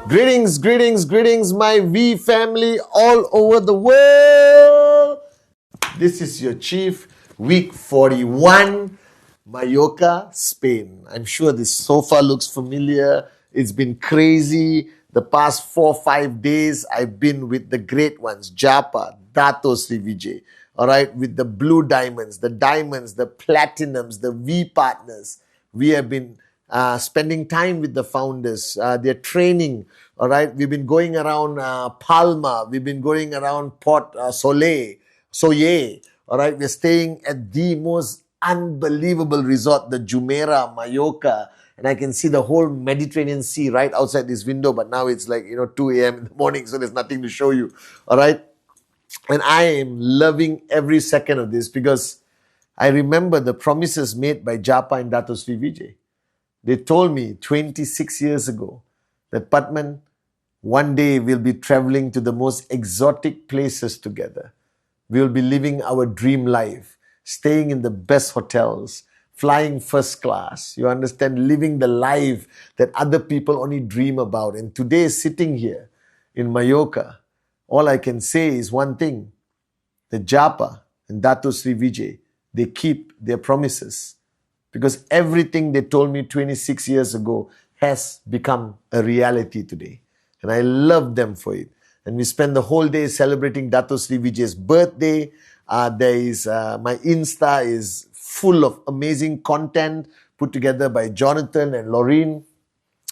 Greetings, greetings, greetings, my V family all over the world. This is your chief, week 41, Mallorca, Spain. I'm sure this sofa looks familiar. It's been crazy. The past 4-5 days, I've been with the great ones, Japa, Dato Sri Vijay, all right, with the blue diamonds, the platinums, the V partners. We have been spending time with the founders, their training, all right. We've been going around Palma. We've been going around Port Soleil, all right. We're staying at the most unbelievable resort, the Jumeirah, Mallorca. And I can see the whole Mediterranean Sea right outside this window. But now it's like, 2 a.m. in the morning, so there's nothing to show you, all right. And I am loving every second of this because I remember the promises made by Japa and Dato Sri Vijay. They told me 26 years ago that, Patman, one day we'll be traveling to the most exotic places together. We'll be living our dream life, staying in the best hotels, flying first class, you understand, living the life that other people only dream about. And today, sitting here in Mallorca, all I can say is one thing: the Japa and Dato Sri Vijay, they keep their promises. Because everything they told me 26 years ago has become a reality today. And I love them for it. And we spend the whole day celebrating Dato Sri Vijay's birthday. My Insta is full of amazing content put together by Jonathan and Laureen.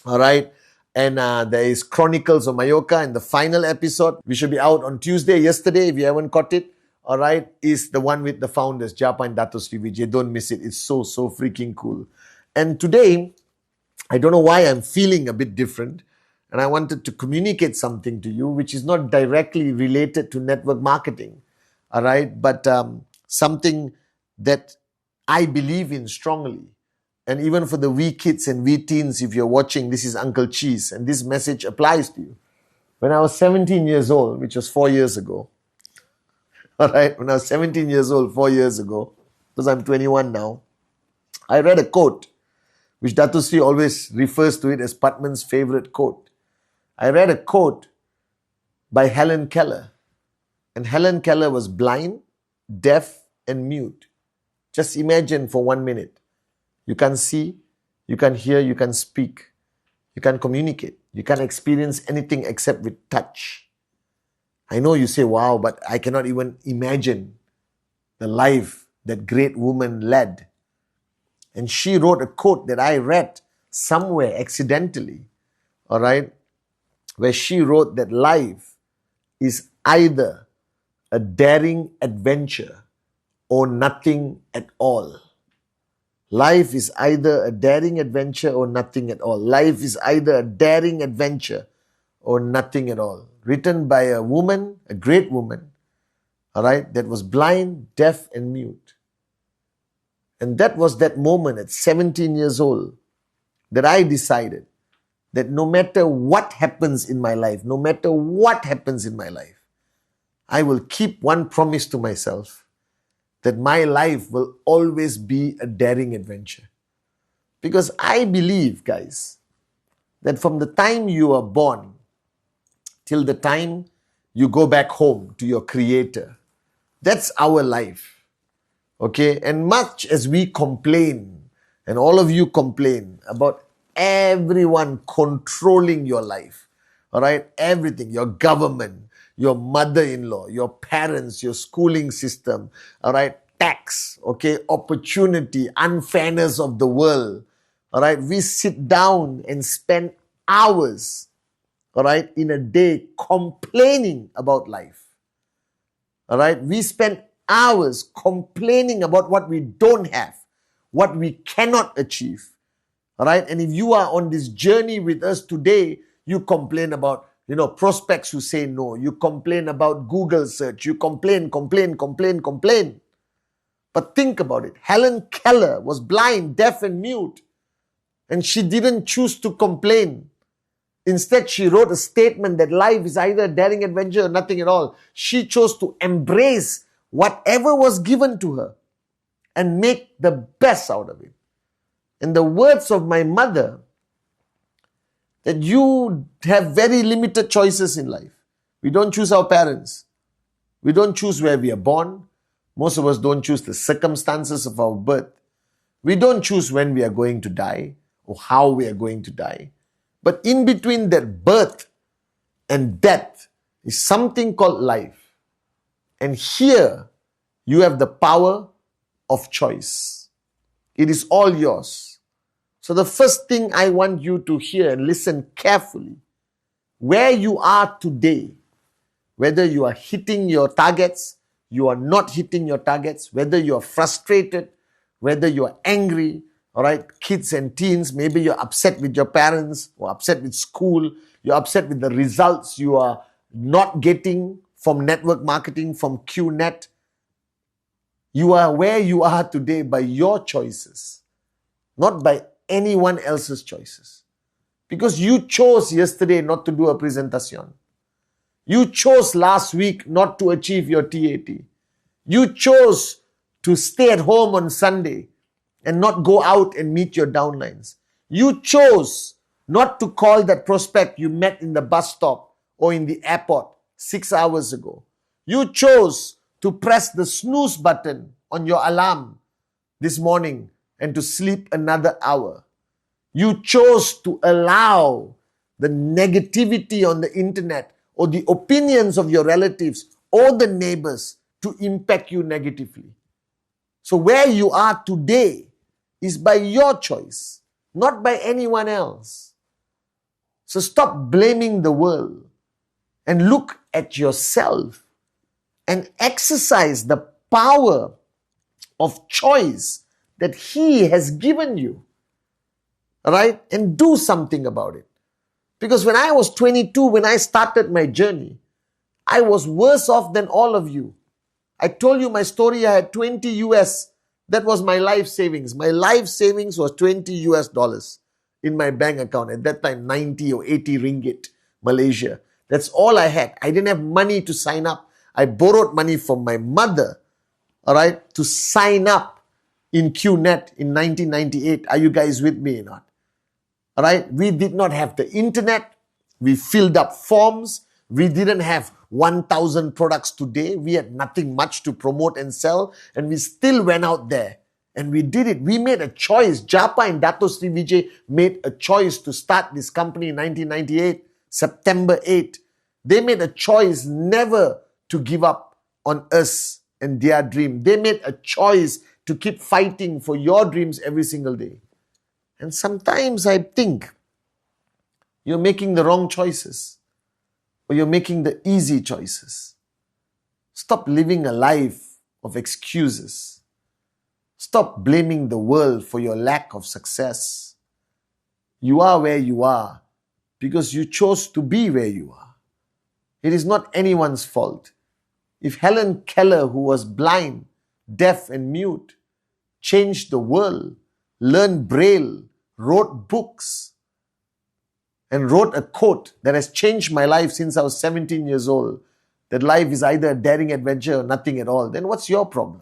All right. And there is Chronicles of Mallorca in the final episode. We should be out on Tuesday. Yesterday, if you haven't caught it, all right, is the one with the founders, Japa and Dato Sri Vijay. Don't miss it. It's so freaking cool. And today, I don't know why I'm feeling a bit different. And I wanted to communicate something to you, which is not directly related to network marketing. All right. But something that I believe in strongly. And even for the wee kids and wee teens, if you're watching, this is Uncle Cheese. And this message applies to you. When I was 17 years old, which was 4 years ago, all right, when I was 17 years old, 4 years ago, because I'm 21 now, I read a quote, which Dato Sri always refers to it as Patman's favorite quote. I read a quote by Helen Keller. And Helen Keller was blind, deaf, and mute. Just imagine for 1 minute. You can't see, you can't hear, you can't speak, you can't communicate, you can't experience anything except with touch. I know you say, wow, but I cannot even imagine the life that great woman led. And she wrote a quote that I read somewhere accidentally, all right, where she wrote that life is either a daring adventure or nothing at all. Life is either a daring adventure or nothing at all. Life is either a daring adventure or nothing at all. Written by a woman, a great woman, all right, that was blind, deaf, and mute. And that was that moment at 17 years old that I decided that no matter what happens in my life, I will keep one promise to myself, that my life will always be a daring adventure. Because I believe, guys, that from the time you are born till the time you go back home to your Creator, that's our life. Okay? And much as we complain, and all of you complain about everyone controlling your life, all right? Everything, your government, your mother-in-law, your parents, your schooling system, all right? Tax, okay? Opportunity, unfairness of the world, all right? We sit down and spend hours, all right, in a day complaining about life. All right? We spend hours complaining about what we don't have, what we cannot achieve. All right? And if you are on this journey with us today, you complain about prospects who say no. You complain about Google search. You complain. But think about it. Helen Keller was blind, deaf and mute. And she didn't choose to complain. Instead, she wrote a statement that life is either a daring adventure or nothing at all. She chose to embrace whatever was given to her and make the best out of it. In the words of my mother, that you have very limited choices in life. We don't choose our parents. We don't choose where we are born. Most of us don't choose the circumstances of our birth. We don't choose when we are going to die or how we are going to die. But in between that birth and death is something called life. And here you have the power of choice. It is all yours. So the first thing I want you to hear and listen carefully, where you are today, whether you are hitting your targets, you are not hitting your targets, whether you are frustrated, whether you are angry, all right, kids and teens, maybe you're upset with your parents or upset with school, you're upset with the results you are not getting from network marketing, from Qnet. You are where you are today by your choices, not by anyone else's choices. Because you chose yesterday not to do a presentation. You chose last week not to achieve your TAT. You chose to stay at home on Sunday and not go out and meet your downlines. You chose not to call that prospect you met in the bus stop or in the airport 6 hours ago. You chose to press the snooze button on your alarm this morning and to sleep another hour. You chose to allow the negativity on the internet or the opinions of your relatives or the neighbors to impact you negatively. So where you are today is by your choice, not by anyone else. So stop blaming the world and look at yourself and exercise the power of choice that He has given you. All right? And do something about it. Because when I was 22, when I started my journey, I was worse off than all of you. I told you my story. I had 20 US. That was my life savings. My life savings was 20 US dollars in my bank account. At that time, 90 or 80 ringgit, Malaysia. That's all I had. I didn't have money to sign up. I borrowed money from my mother, all right, to sign up in Qnet in 1998. Are you guys with me or not? All right, we did not have the internet. We filled up forms. We didn't have 1,000 products today. We had nothing much to promote and sell. And we still went out there and we did it. We made a choice. Japa and Dato Sri Vijay made a choice to start this company in 1998, September 8. They made a choice never to give up on us and their dream. They made a choice to keep fighting for your dreams every single day. And sometimes I think you're making the wrong choices or you're making the easy choices. Stop living a life of excuses. Stop blaming the world for your lack of success. You are where you are because you chose to be where you are. It is not anyone's fault. If Helen Keller, who was blind, deaf and mute, changed the world, learned Braille, wrote books, and wrote a quote that has changed my life since I was 17 years old, that life is either a daring adventure or nothing at all, then what's your problem?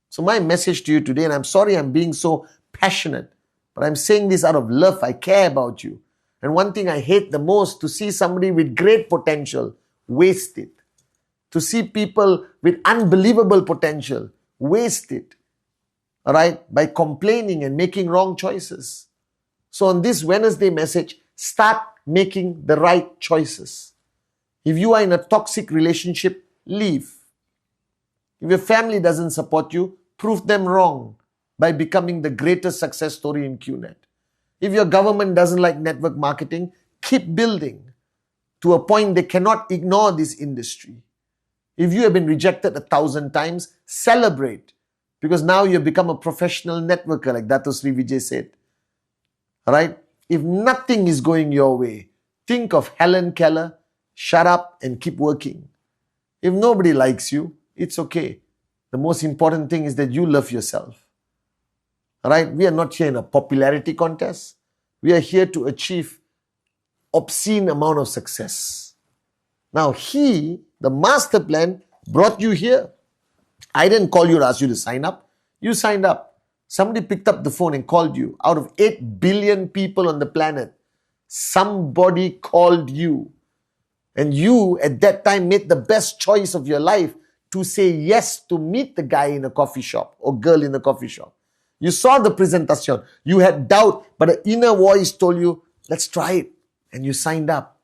So my message to you today, and I'm sorry I'm being so passionate, but I'm saying this out of love. I care about you. And one thing I hate the most, to see somebody with great potential waste it. To see people with unbelievable potential waste it. All right, by complaining and making wrong choices. So on this Wednesday message, start making the right choices. If you are in a toxic relationship, leave. If your family doesn't support you, prove them wrong by becoming the greatest success story in Qnet. If your government doesn't like network marketing, keep building to a point they cannot ignore this industry. If you have been rejected 1,000 times, celebrate. Because now you've become a professional networker, like Dato Sri Vijay said. Alright? If nothing is going your way, Think of Helen Keller. Shut up and keep working. If nobody likes you, it's okay. The most important thing is that you love yourself. Alright? We are not here in a popularity contest. We are here to achieve obscene amount of success. Now the master plan, brought you here. I didn't call you to ask you to sign up. You signed up. Somebody picked up the phone and called you. Out of 8 billion people on the planet, somebody called you. And you, at that time, made the best choice of your life to say yes to meet the guy in a coffee shop or girl in a coffee shop. You saw the presentation. You had doubt, but an inner voice told you, let's try it. And you signed up.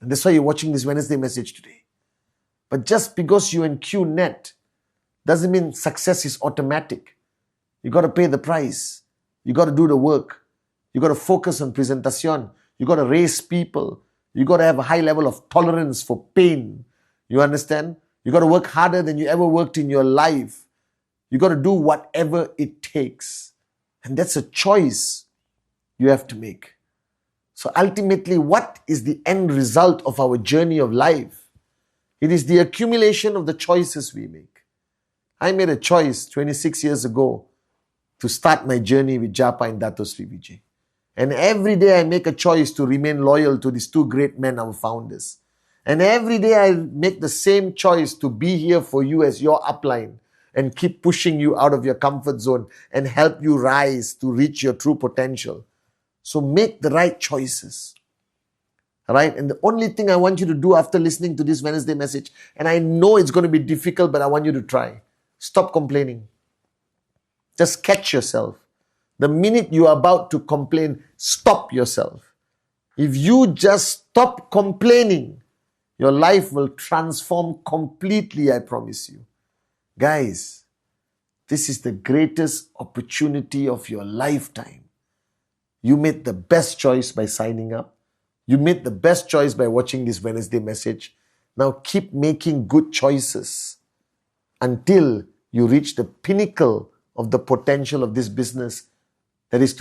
And that's why you're watching this Wednesday message today. But just because you're in Kyonet doesn't mean success is automatic. You got to pay the price. You got to do the work. You got to focus on presentation. You got to raise people. You got to have a high level of tolerance for pain. You understand? You got to work harder than you ever worked in your life. You got to do whatever it takes. And that's a choice you have to make. So ultimately, what is the end result of our journey of life? It is the accumulation of the choices we make. I made a choice 26 years ago to start my journey with Japa and Dato Sri Vijay. And every day I make a choice to remain loyal to these two great men, our founders. And every day I make the same choice to be here for you as your upline and keep pushing you out of your comfort zone and help you rise to reach your true potential. So make the right choices. All right? And the only thing I want you to do after listening to this Wednesday message, and I know it's going to be difficult, but I want you to try. Stop complaining. Just catch yourself. The minute you are about to complain, stop yourself. If you just stop complaining, your life will transform completely, I promise you. Guys, this is the greatest opportunity of your lifetime. You made the best choice by signing up. You made the best choice by watching this Wednesday message. Now keep making good choices until you reach the pinnacle of the potential of this business, that is to